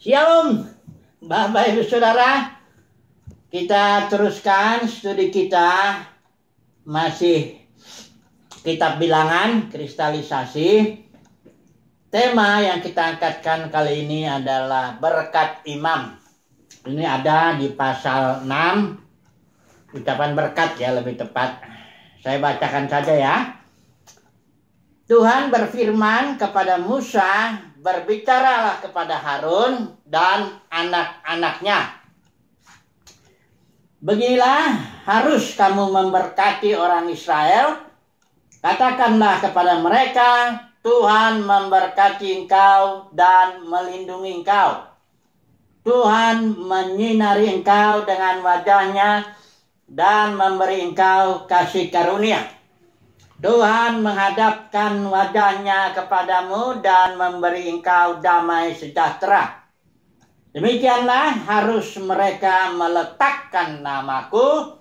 Shalom, Bapak Ibu Saudara. Kita teruskan studi kita, masih kitab Bilangan, kristalisasi. Tema yang kita angkatkan kali ini adalah berkat imam. Ini ada di pasal 6, ucapan berkat ya lebih tepat. Saya bacakan saja ya. Tuhan berfirman kepada Musa, berbicaralah kepada Harun dan anak-anaknya. Beginilah harus kamu memberkati orang Israel. Katakanlah kepada mereka, Tuhan memberkati engkau dan melindungi engkau. Tuhan menyinari engkau dengan wajahnya dan memberi engkau kasih karunia. Tuhan menghadapkan wajahnya kepadamu dan memberi engkau damai sejahtera. Demikianlah harus mereka meletakkan namaku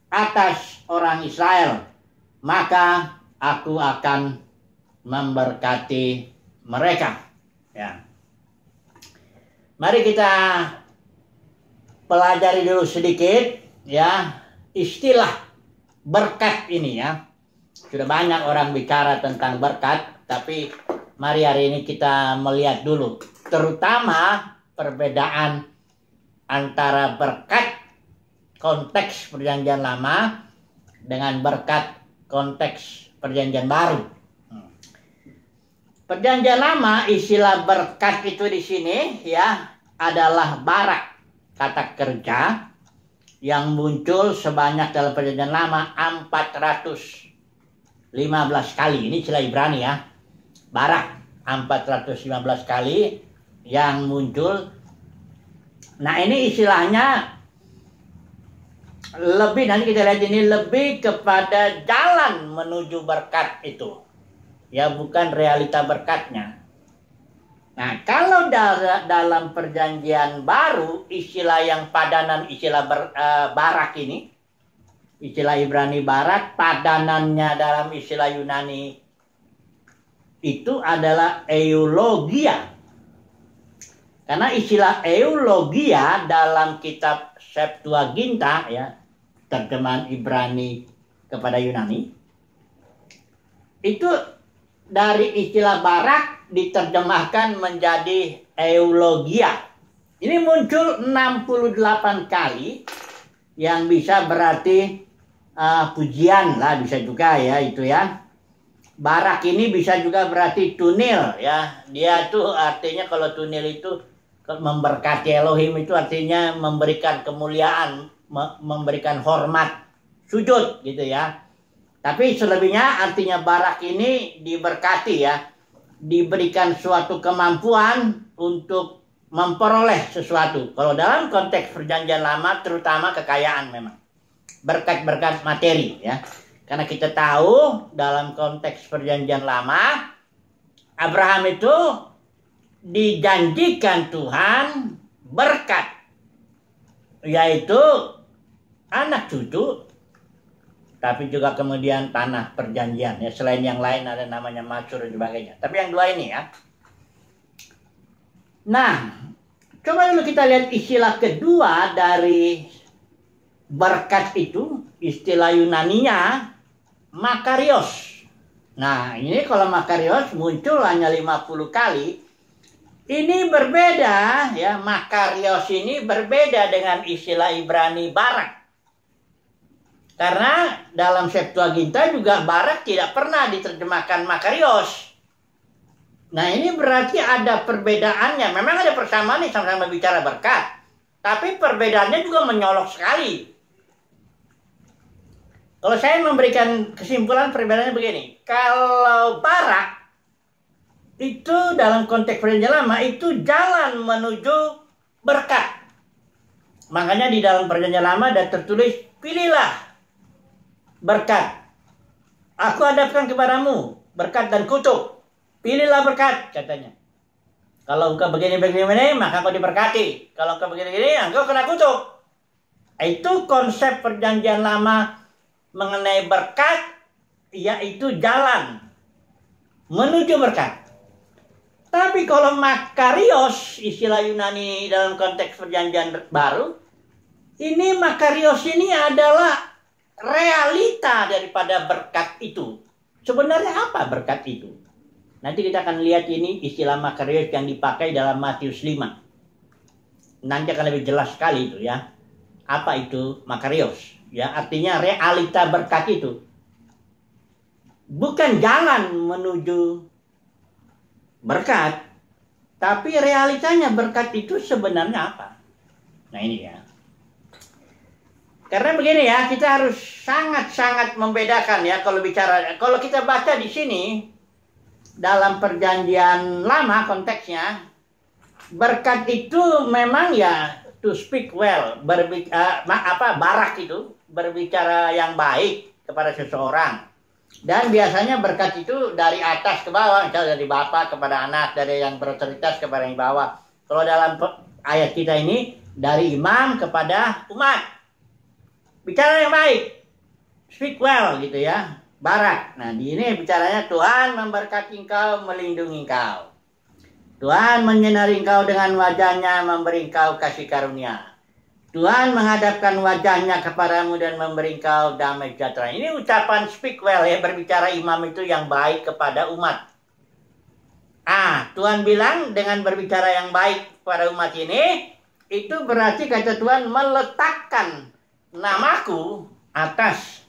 atas orang Israel. Maka aku akan memberkati mereka. Ya. Mari kita pelajari dulu sedikit ya istilah berkat ini ya. Sudah banyak orang bicara tentang berkat, tapi mari hari ini kita melihat dulu terutama perbedaan antara berkat konteks Perjanjian Lama dengan berkat konteks Perjanjian Baru. Perjanjian Lama istilah berkat itu di sini ya adalah barak, kata kerja yang muncul sebanyak dalam Perjanjian Lama 415 kali. Ini istilah Ibrani ya. Barak 415 kali yang muncul. Nah, ini istilahnya lebih, nanti kita lihat ini lebih kepada jalan menuju berkat itu. Ya, bukan realita berkatnya. Nah, kalau dalam Perjanjian Baru istilah yang padanan istilah barak ini, istilah Ibrani barak, padanannya dalam istilah Yunani itu adalah eulogia. Karena istilah eulogia dalam kitab Septuaginta ya, terjemahan Ibrani kepada Yunani, itu dari istilah barak diterjemahkan menjadi eulogia. Ini muncul 68 kali yang bisa berarti pujian lah, bisa juga ya itu ya. Barak ini bisa juga berarti tunil ya. Dia tuh artinya kalau tunil itu memberkati Elohim, itu artinya memberikan kemuliaan, memberikan hormat, sujud gitu ya. Tapi selebihnya artinya barak ini diberkati ya. Diberikan suatu kemampuan untuk memperoleh sesuatu. Kalau dalam konteks Perjanjian Lama terutama kekayaan memang. Berkat-berkat materi ya. Karena kita tahu dalam konteks Perjanjian Lama Abraham itu dijanjikan Tuhan berkat, yaitu anak cucu, tapi juga kemudian tanah perjanjian ya. Selain yang lain ada namanya masyur dan sebagainya. Tapi yang dua ini ya. Nah, coba dulu kita lihat istilah kedua dari berkat itu, istilah Yunaninya makarios. Nah, ini kalau makarios muncul hanya 50 kali. Ini berbeda ya, makarios ini berbeda dengan istilah Ibrani barak. Karena dalam Septuaginta juga barak tidak pernah diterjemahkan makarios. Nah, ini berarti ada perbedaannya. Memang ada persamaan nih, sama-sama bicara berkat. Tapi perbedaannya juga menyolok sekali. Kalau saya memberikan kesimpulan perbedaannya begini. Kalau barak itu dalam konteks Perjanjian Lama itu jalan menuju berkat. Makanya di dalam Perjanjian Lama ada tertulis, pilihlah berkat. Aku hadapkan kepadamu berkat dan kutuk. Pilihlah berkat, katanya. Kalau engkau begini-begini, maka engkau diberkati. Kalau engkau begini-begini, engkau kena kutuk. Itu konsep Perjanjian Lama mengenai berkat, yaitu jalan menuju berkat. Tapi Tapi kalau makarios, istilah Yunani dalam konteks perjanjian baru, ini makarios ini adalah realita daripada berkat itu. Sebenarnya apa berkat itu? Nanti kita akan lihat ini istilah makarios yang dipakai dalam Matius 5. Nanti akan lebih jelas sekali itu ya. Apa itu makarios? Ya, artinya realita berkat itu. Bukan jalan menuju berkat, tapi realitanya berkat itu sebenarnya apa? Nah ini ya. Karena begini ya, kita harus sangat-sangat membedakan ya kalau bicara. Kalau kita baca di sini dalam perjanjian lama konteksnya, berkat itu memang ya to speak well, barak itu berbicara yang baik kepada seseorang. Dan biasanya berkat itu dari atas ke bawah, misalnya dari bapak kepada anak, dari yang berotoritas kepada yang bawah. Kalau dalam ayat kita ini dari imam kepada umat. Bicara yang baik, speak well gitu ya, barak. Nah di ini bicaranya Tuhan memberkati engkau, melindungi engkau. Tuhan menyinari engkau dengan wajahnya, memberi engkau kasih karunia. Tuhan menghadapkan wajahnya kepadamu dan memberi engkau damai sejahtera. Ini ucapan speak well ya, berbicara imam itu yang baik kepada umat. Tuhan bilang dengan berbicara yang baik kepada umat ini, itu berarti kata Tuhan meletakkan namaku atas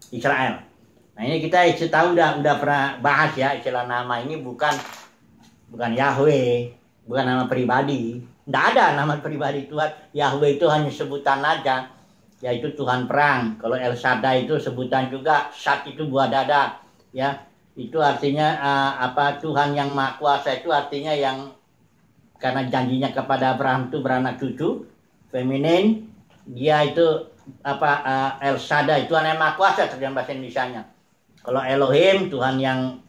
Israel. Nah ini kita tahu udah pernah bahas ya, istilah nama ini bukan Yahweh, bukan nama pribadi. Tidak ada nama pribadi Tuhan. Yahweh itu hanya sebutan aja, yaitu Tuhan perang. Kalau El Shaddai itu sebutan juga, Shad itu buah dada, ya. Itu artinya Tuhan yang Maha Kuasa itu artinya yang karena janjinya kepada Abraham itu beranak cucu, feminin. Dia itu El Shaddai, Tuhan yang Maha Kuasa terjemahan bahasa Indonesianya. Kalau Elohim, Tuhan yang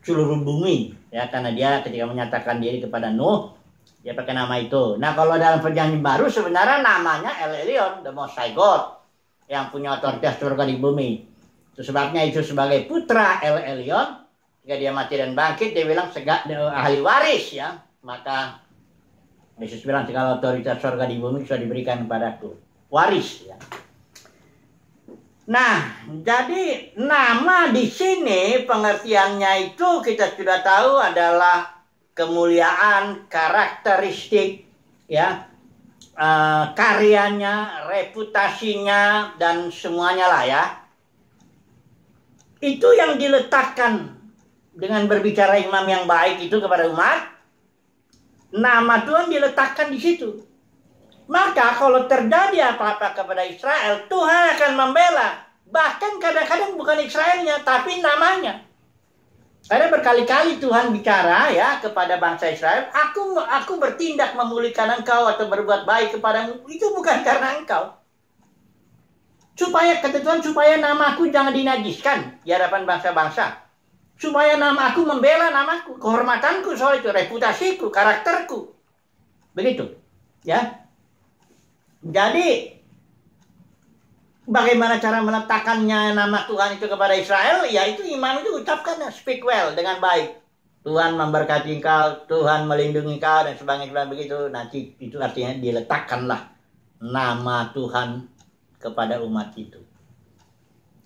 seluruh bumi, ya, karena dia ketika menyatakan diri kepada Nuh, dia pakai nama itu. Nah, kalau dalam perjanjian baru sebenarnya namanya El Elyon, the Most High God, yang punya otoritas surga di bumi. Itu sebabnya itu sebagai putra El Elyon, jika dia mati dan bangkit, dia bilang ahli waris, ya. Maka Yesus bilang segala otoritas surga di bumi sudah diberikan kepadaku. Waris, ya. Nah, jadi nama di sini pengertiannya itu kita sudah tahu adalah kemuliaan, karakteristik, ya, karyanya, reputasinya, dan semuanya lah ya. Itu yang diletakkan dengan berbicara imam yang baik itu kepada umat. Nama Tuhan diletakkan di situ. Maka kalau terjadi apa-apa kepada Israel, Tuhan akan membela. Bahkan kadang-kadang bukan Israelnya, tapi namanya. Karena berkali-kali Tuhan bicara ya kepada bangsa Israel, aku bertindak memulihkan engkau atau berbuat baik kepadamu, itu bukan karena engkau. Supaya, kata Tuhan, supaya namaku jangan dinajiskan di hadapan bangsa-bangsa. Supaya nama aku membela namaku, kehormatanku soal itu, reputasiku, karakterku. Begitu. Ya. Jadi, bagaimana cara meletakkannya nama Tuhan itu kepada Israel? Yaitu imam itu ucapkan, speak well, dengan baik. Tuhan memberkati engkau, Tuhan melindungi engkau, dan sebagainya begitu. Nanti itu artinya diletakkanlah nama Tuhan kepada umat itu.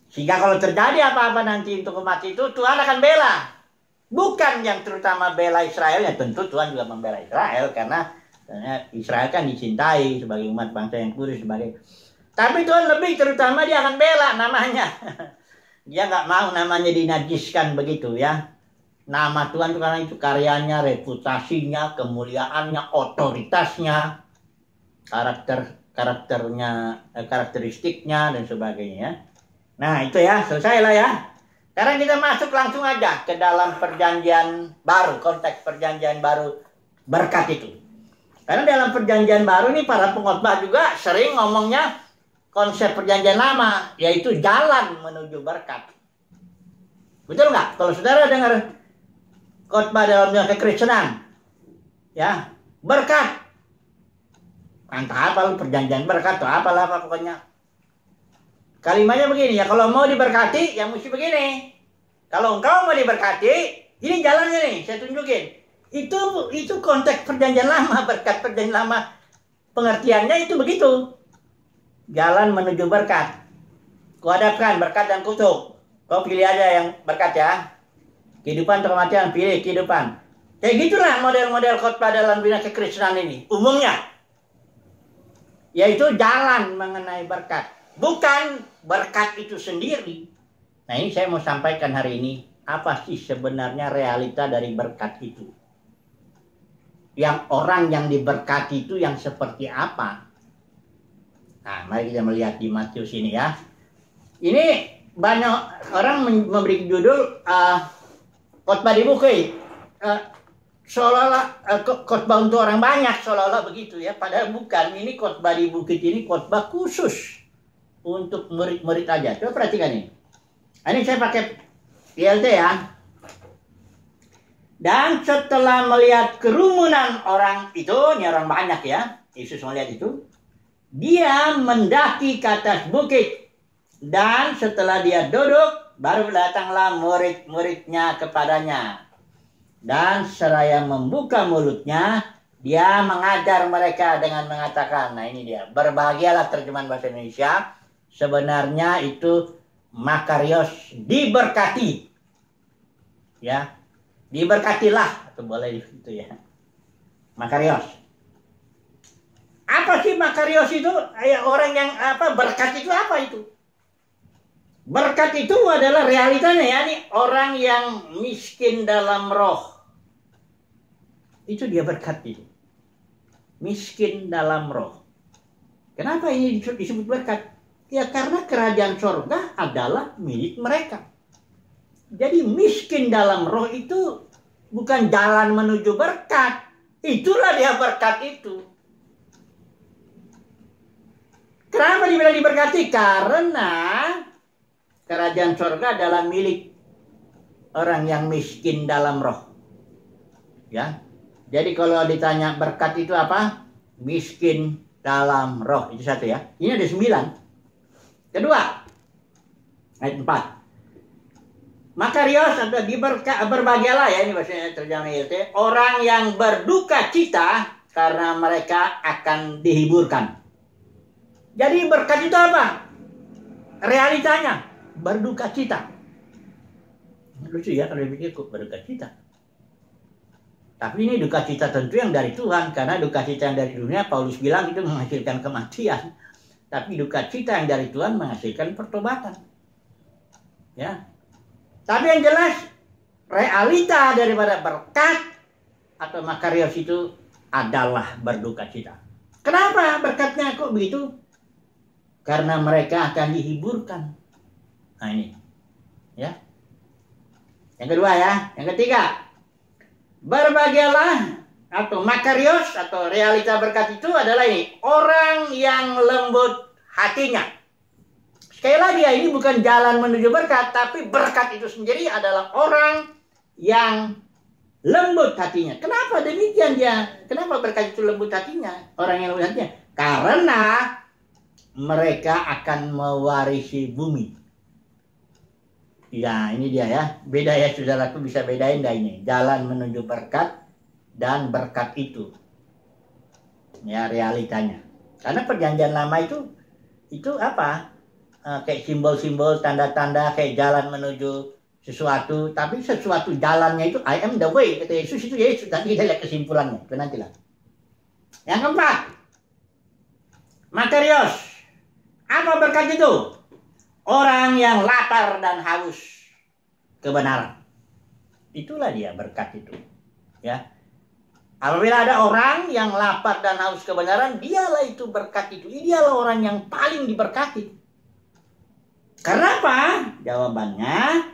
Sehingga kalau terjadi apa-apa nanti untuk umat itu, Tuhan akan bela. Bukan yang terutama bela Israel, ya tentu Tuhan juga membela Israel, karena Israel kan dicintai sebagai umat bangsa yang kudus, sebagai. Tapi Tuhan lebih terutama dia akan bela namanya. Dia nggak mau namanya dinajiskan begitu ya. Nama Tuhan itu karena itu karyanya, reputasinya, kemuliaannya, otoritasnya, karakteristiknya dan sebagainya. Nah itu ya, selesai lah ya. Sekarang kita masuk langsung aja ke dalam perjanjian baru, konteks perjanjian baru berkat itu. Karena dalam perjanjian baru ini para pengkhotbah juga sering ngomongnya konsep perjanjian lama, yaitu jalan menuju berkat. Betul nggak? Kalau saudara dengar khotbah dalam kekristenan, ya, berkat. Entah apa lu perjanjian berkat atau apalah apa pokoknya. Kalimatnya begini ya, kalau mau diberkati ya mesti begini. Kalau engkau mau diberkati, Ini jalannya nih, saya tunjukin. Itu konteks perjanjian lama, berkat perjanjian lama. Pengertiannya itu begitu. Jalan menuju berkat. Kuhadapkan berkat dan kutuk. Kau pilih aja yang berkat ya. Kehidupan atau kematian, pilih kehidupan. Kayak gitulah model-model khotbah dalam bina kekristenan ini. Umumnya. Yaitu jalan mengenai berkat. Bukan berkat itu sendiri. Nah ini saya mau sampaikan hari ini. Apa sih sebenarnya realita dari berkat itu? Yang orang yang diberkati itu yang seperti apa? Nah, mari kita melihat di Matius ini ya. Ini banyak orang memberi judul khotbah di bukit. Seolah-olah khotbah untuk orang banyak, seolah-olah begitu ya. Padahal bukan. Ini khotbah di bukit ini khotbah khusus untuk murid-murid aja. Coba perhatikan ini. Ini saya pakai ILT ya. Dan setelah melihat kerumunan orang itu, ini orang banyak ya, Yesus melihat itu, dia mendaki ke atas bukit. Dan setelah dia duduk, baru datanglah murid-muridnya kepadanya. Dan seraya membuka mulutnya, dia mengajar mereka dengan mengatakan, nah ini dia, berbahagialah terjemahan bahasa Indonesia, sebenarnya itu makarios, diberkati. Ya. Diberkatilah, atau boleh itu ya. Makarios. Apa sih makarios itu? Orang yang berkat itu apa itu? Berkat itu adalah realitanya ya, nih orang yang miskin dalam roh. Itu dia berkat itu. Miskin dalam roh. Kenapa ini disebut berkat? Ya karena kerajaan sorga adalah milik mereka. Jadi miskin dalam roh itu bukan jalan menuju berkat. Itulah dia berkat itu. Kenapa dibilang diberkati? Karena kerajaan sorga adalah milik orang yang miskin dalam roh. Ya. Jadi kalau ditanya berkat itu apa? Miskin dalam roh. Itu satu ya. Ini ada 9. Kedua. Ayat 4. Makarios atau berbahagialah ya, ini bahasanya terjemahan ILT, orang yang berduka cita karena mereka akan dihiburkan. Jadi berkat itu apa? Realitanya berduka cita. Lucu ya kalau dipikir kok berduka cita. Tapi ini duka cita tentu yang dari Tuhan, karena duka cita yang dari dunia Paulus bilang itu menghasilkan kematian. Tapi duka cita yang dari Tuhan menghasilkan pertobatan. Ya. Tapi yang jelas, realita daripada berkat atau makarios itu adalah berduka cita. Kenapa berkatnya kok begitu? Karena mereka akan dihiburkan. Nah ini. Ya. Yang kedua ya. Yang ketiga. Berbahagialah atau makarios atau realita berkat itu adalah ini. Orang yang lembut hatinya. Sekali lagi ya, ini bukan jalan menuju berkat, tapi berkat itu sendiri adalah orang yang lembut hatinya. Kenapa demikian dia? Kenapa berkat itu lembut hatinya? Orang yang lembut hatinya. Karena mereka akan mewarisi bumi. Ya, ini dia ya. Beda ya, saudaraku, bisa bedain dah ini. Jalan menuju berkat dan berkat itu. Ya, realitanya. Karena perjanjian lama itu apa? Kayak simbol-simbol, tanda-tanda kayak jalan menuju sesuatu, tapi sesuatu jalannya itu I am the way, kata Yesus itu Yesus. Nanti kita lihat kesimpulannya, itu nantilah. Yang keempat, makarios. Apa berkat itu? Orang yang lapar dan haus kebenaran. Itulah dia berkat itu. Ya. Apabila ada orang yang lapar dan haus kebenaran, dialah itu berkat itu. Dialah orang yang paling diberkati. Karena apa? Jawabannya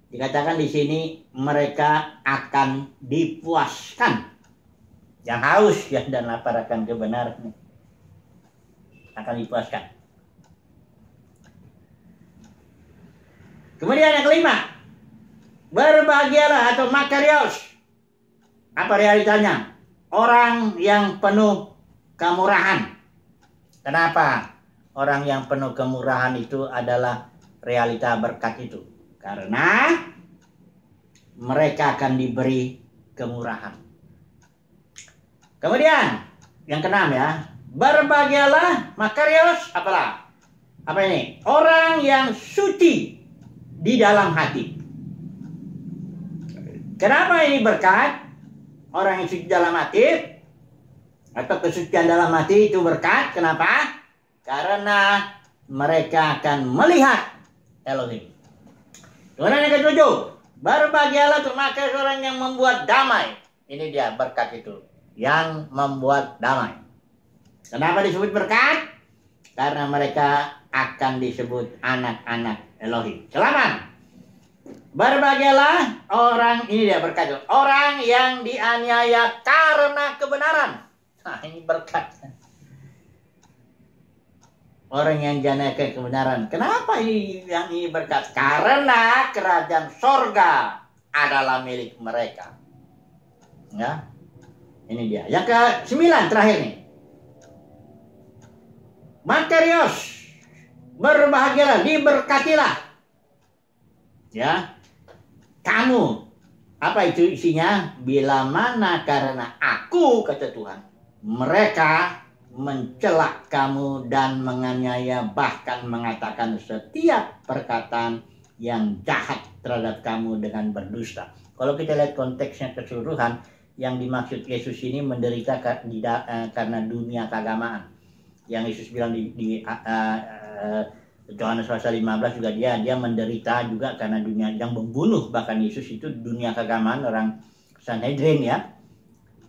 dikatakan di sini mereka akan dipuaskan. Yang haus ya dan lapar akan kebenaran akan dipuaskan. Kemudian yang kelima, berbahagialah atau makarios. Apa realitanya? Orang yang penuh kemurahan. Kenapa? Orang yang penuh kemurahan itu adalah realita berkat itu. Karena mereka akan diberi kemurahan. Kemudian yang keenam ya, berbahagialah Makarios, apalah? Apa ini? Orang yang suci di dalam hati. Kenapa ini berkat? Orang yang suci dalam hati atau kesucian dalam hati itu berkat. Kenapa? Karena mereka akan melihat Elohim. Kemudian yang ketujuh, berbahagialah termakai orang yang membuat damai. Ini dia berkat itu, yang membuat damai. Kenapa disebut berkat? Karena mereka akan disebut anak-anak Elohim. Selamat. Berbahagialah orang, ini dia berkat itu, orang yang dianiaya karena kebenaran. Nah, ini berkat. Orang yang dianiaya kebenaran. Kenapa yang ini berkat? Karena kerajaan sorga adalah milik mereka. Ya, ini dia. Yang ke-9 terakhir nih. Makarios, berbahagialah, diberkatilah. Ya, kamu, apa itu isinya? Bila mana karena aku, kata Tuhan, mereka mencela kamu dan menganiaya, bahkan mengatakan setiap perkataan yang jahat terhadap kamu dengan berdusta. Kalau kita lihat konteksnya keseluruhan, yang dimaksud Yesus ini menderita karena dunia keagamaan. Yang Yesus bilang di Yohanes pasal 15 juga dia menderita juga karena dunia yang membunuh, bahkan Yesus itu dunia keagamaan orang Sanhedrin ya.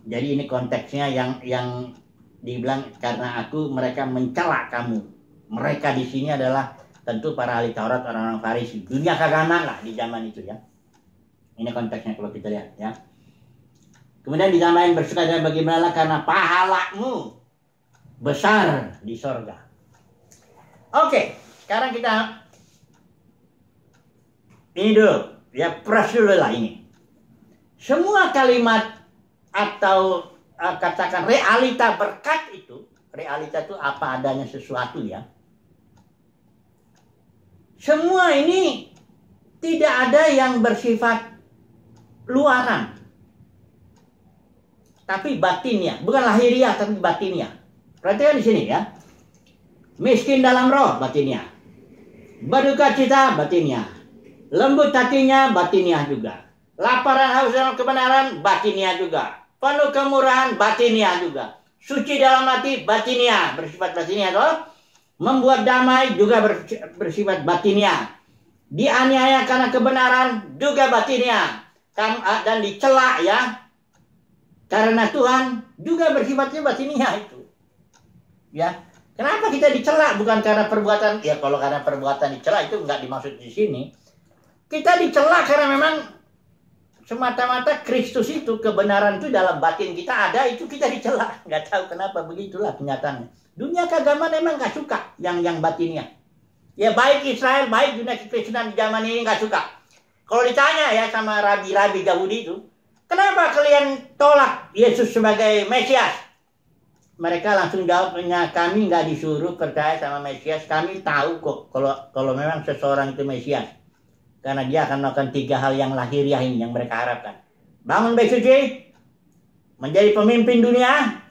Jadi ini konteksnya yang dibilang karena aku mereka mencela kamu. Mereka di sini adalah tentu para ahli Taurat, orang-orang Farisi, dunia keagamaan lah di zaman itu ya. Ini konteksnya kalau kita lihat ya. Kemudian ditambahin bersukaria bagaimana karena pahalamu besar di sorga. Oke, sekarang kita ini dulu ya, press dulu lah ini. Semua kalimat atau katakan realita berkat itu, realita itu apa adanya sesuatu ya. Semua ini tidak ada yang bersifat luaran, tapi batinnya, bukan lahiriah tapi batinnya. Perhatikan di sini ya. Miskin dalam roh, batinnya. Berduka cita, batinnya. Lembut hatinya, batinnya juga. Laparan haus dalam kebenaran, batinnya juga. Penuh kemurahan, batinnya juga. Suci dalam hati, batinnya. Bersifat batinnya toh. Membuat damai juga bersifat batinnya. Dianiaya karena kebenaran juga batinnya. Dan dicela ya. Karena Tuhan juga bersifatnya batinnya itu. Ya, kenapa kita dicela? Bukan karena perbuatan. Ya, kalau karena perbuatan dicela itu nggak dimaksud di sini. Kita dicela karena memang semata-mata Kristus itu, kebenaran itu dalam batin kita ada, itu kita dicela. Nggak tahu kenapa, begitulah kenyataannya. Dunia keagamaan memang nggak suka yang batinnya. Ya, baik Israel, baik dunia kekristenan di zaman ini nggak suka. Kalau ditanya ya sama rabi-rabi Yahudi itu, kenapa kalian tolak Yesus sebagai Mesias? Mereka langsung jawabnya, kami nggak disuruh percaya sama Mesias. Kami tahu kok kalau memang seseorang itu Mesias. Karena dia akan melakukan 3 hal yang lahiriah ini yang mereka harapkan. Bangun bait suci, menjadi pemimpin dunia,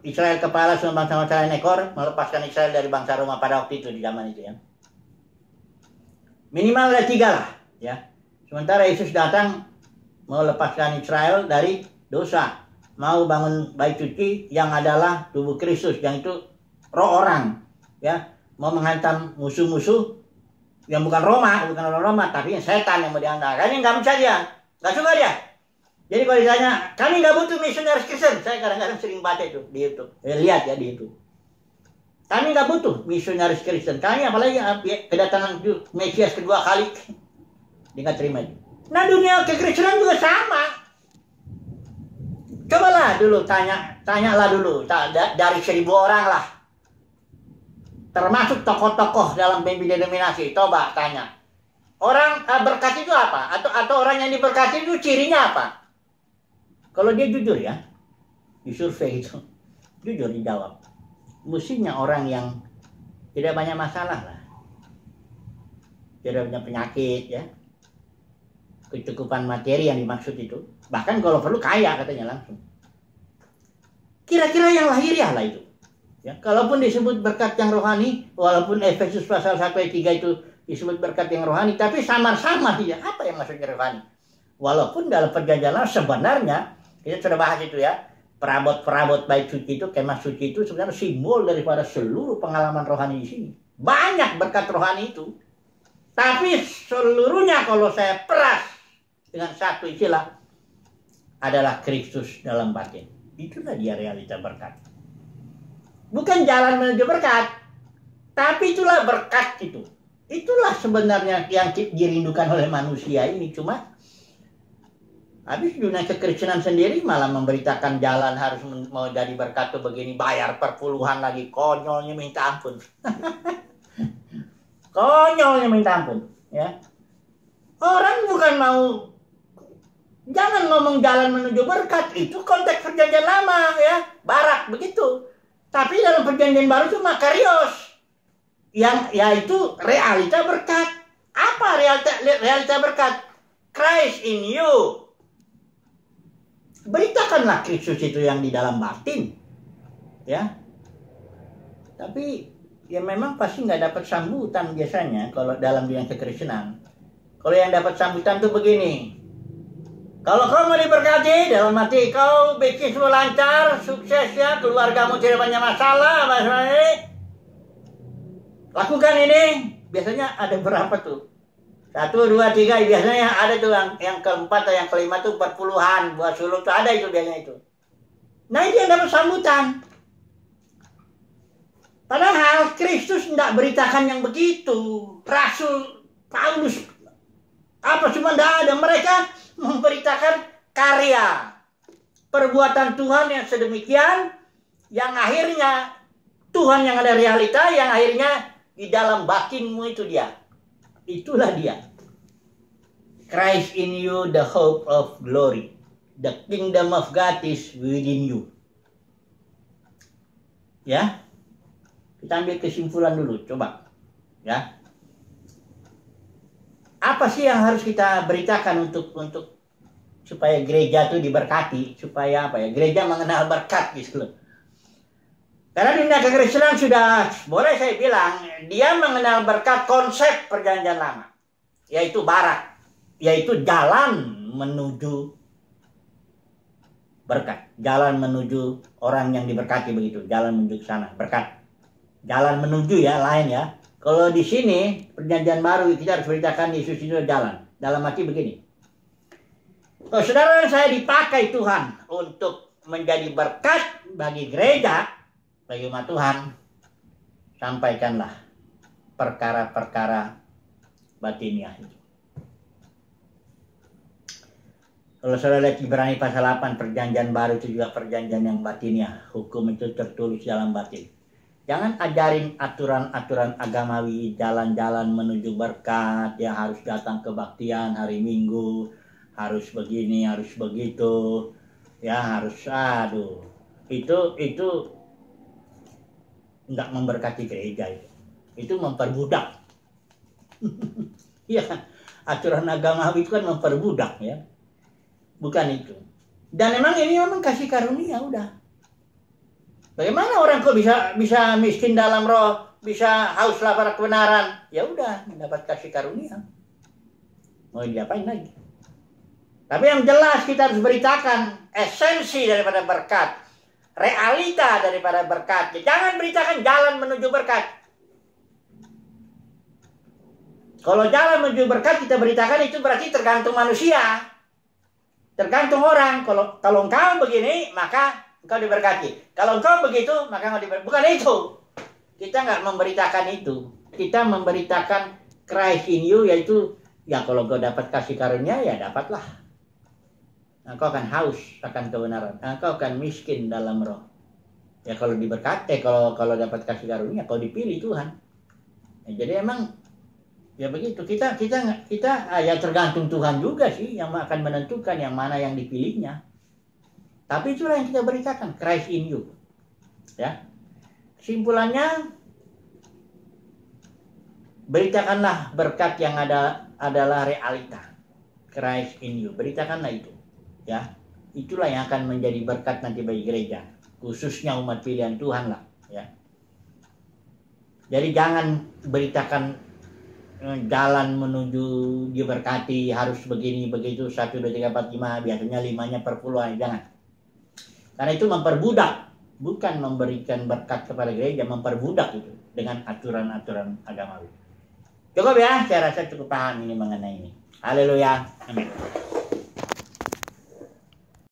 Israel kepala, semua bangsa-bangsa lain ekor, melepaskan Israel dari bangsa Roma pada waktu itu, di zaman itu ya. Minimal ada 3 lah ya. Sementara Yesus datang mau lepaskan Israel dari dosa. Mau bangun bait suci yang adalah tubuh Kristus, yang itu roh orang ya, mau menghantam musuh-musuh yang bukan orang Roma, tapi yang setan yang mau dihantam. Ini nggak bisa dia, nggak suka dia. Jadi kalau ditanya, kami nggak butuh misionaris Kristen, saya kadang-kadang sering baca itu di YouTube, lihat ya di YouTube. Kami nggak butuh misionaris Kristen, kami apalagi kedatangan Mesias kedua kali, dia nggak terima itu. Nah, dunia kekristenan juga sama. Cobalah dulu tanyalah dulu dari 1000 orang lah, termasuk tokoh-tokoh dalam pemimpin denominasi. Coba tanya orang berkat itu apa, atau orang yang diberkati itu cirinya apa. Kalau dia jujur ya, di survei itu jujur dijawab, mestinya orang yang tidak banyak masalah lah, tidak punya penyakit ya, kecukupan materi yang dimaksud itu. Bahkan kalau perlu kaya katanya langsung. Kira-kira yang lahiriah lah itu. Ya, kalaupun disebut berkat yang rohani, walaupun Efesus pasal 1 ayat 3 itu disebut berkat yang rohani, tapi samar-samar dia. Apa yang maksudnya rohani? Walaupun dalam perjanjian lama sebenarnya, kita sudah bahas itu ya, perabot-perabot bait suci itu, kemah suci itu sebenarnya simbol daripada seluruh pengalaman rohani di sini. Banyak berkat rohani itu. Tapi seluruhnya kalau saya peras dengan satu istilah adalah Kristus dalam batin. Itulah dia realita berkat. Bukan jalan menuju berkat, tapi itulah berkat itu. Itulah sebenarnya yang dirindukan oleh manusia ini. Cuma habis dunia kekristenan sendiri malah memberitakan jalan harus mau jadi berkat tuh begini, bayar perpuluhan lagi, konyolnya minta ampun. Konyolnya minta ampun, ya. Orang bukan mau, jangan ngomong jalan menuju berkat, itu konteks perjanjian lama ya, barak begitu. Tapi dalam perjanjian baru itu makarios, yang yaitu realita berkat. Apa realita berkat? Christ in you. Beritakanlah Kristus itu yang di dalam batin, ya. Tapi ya memang pasti nggak dapat sambutan biasanya kalau dalam dunia kekristenan. Kalau yang dapat sambutan tuh begini. Kalau kau mau diberkati, dalam arti kau bisnismu lancar, sukses ya, keluargamu tidak banyak masalah, lakukan ini. Biasanya ada berapa tuh? 1, 2, 3, biasanya ada tuh yang keempat atau yang kelima tuh perpuluhan, buat suluk tuh ada itu biasanya itu. Nah ini yang dapat sambutan. Padahal Kristus tidak beritakan yang begitu. Rasul Paulus apa cuma tidak ada. Mereka memberitakan karya perbuatan Tuhan yang sedemikian, yang akhirnya Tuhan yang ada realita, yang akhirnya di dalam batinmu itu dia. Itulah dia. Christ in you, the hope of glory. The kingdom of God is within you. Ya. Kita ambil kesimpulan dulu, coba. Ya. Apa sih yang harus kita beritakan untuk supaya gereja itu diberkati, supaya apa ya? Gereja mengenal berkat gitu loh. Karena dunia kekristenan sudah, boleh saya bilang, dia mengenal berkat konsep perjanjian lama, yaitu barak, yaitu jalan menuju berkat, jalan menuju orang yang diberkati begitu, jalan menuju ke sana, berkat. Jalan menuju ya, lain ya. Kalau di sini perjanjian baru kita harus beritakan Yesus itu jalan. Dalam arti begini. Kalau saudara saya dipakai Tuhan untuk menjadi berkat bagi gereja, bagi umat Tuhan, sampaikanlah perkara-perkara batiniah itu. Kalau saudara lihat Ibrani pasal 8, perjanjian baru itu juga perjanjian yang batiniah. Hukum itu tertulis dalam batin. Jangan ajarin aturan-aturan agamawi, jalan-jalan menuju berkat, yang harus datang kebaktian hari Minggu, harus begini, harus begitu, ya harus, aduh, itu nggak memberkati gereja itu memperbudak. Ya, aturan agamawi itu kan memperbudak ya, bukan itu. Dan memang ini memang kasih karunia udah. Bagaimana orang kok bisa miskin dalam roh, bisa haus lapar kebenaran? Ya udah, mendapat kasih karunia. Mau diapain lagi? Tapi yang jelas kita harus beritakan esensi daripada berkat, realita daripada berkat. Jangan beritakan jalan menuju berkat. Kalau jalan menuju berkat kita beritakan itu berarti tergantung manusia, tergantung orang. Kalau engkau begini maka engkau diberkati. Kalau engkau begitu, maka engkau diberkati. Bukan itu. Kita nggak memberitakan itu. Kita memberitakan Christ in you, yaitu ya kalau engkau dapat kasih karunia, ya dapatlah. Engkau akan haus akan kebenaran. Engkau akan miskin dalam roh. Ya kalau diberkati, kalau dapat kasih karunia, kau dipilih Tuhan. Ya, jadi emang ya begitu. Kita ya tergantung Tuhan juga sih yang akan menentukan yang mana yang dipilihnya. Tapi itulah yang kita beritakan, Christ in you. Ya. Kesimpulannya, beritakanlah berkat yang adalah realita. Christ in you. Beritakanlah itu, ya. Itulah yang akan menjadi berkat nanti bagi gereja, khususnya umat pilihan Tuhan lah, ya. Jadi jangan beritakan jalan menuju diberkati harus begini begitu 1 2 3 4 5, biasanya 5-nya perpuluhan, jangan. Karena itu memperbudak, bukan memberikan berkat kepada gereja, memperbudak itu dengan aturan-aturan agamawi. Cukup ya, saya rasa cukup paham ini mengenai ini. Haleluya. Amin.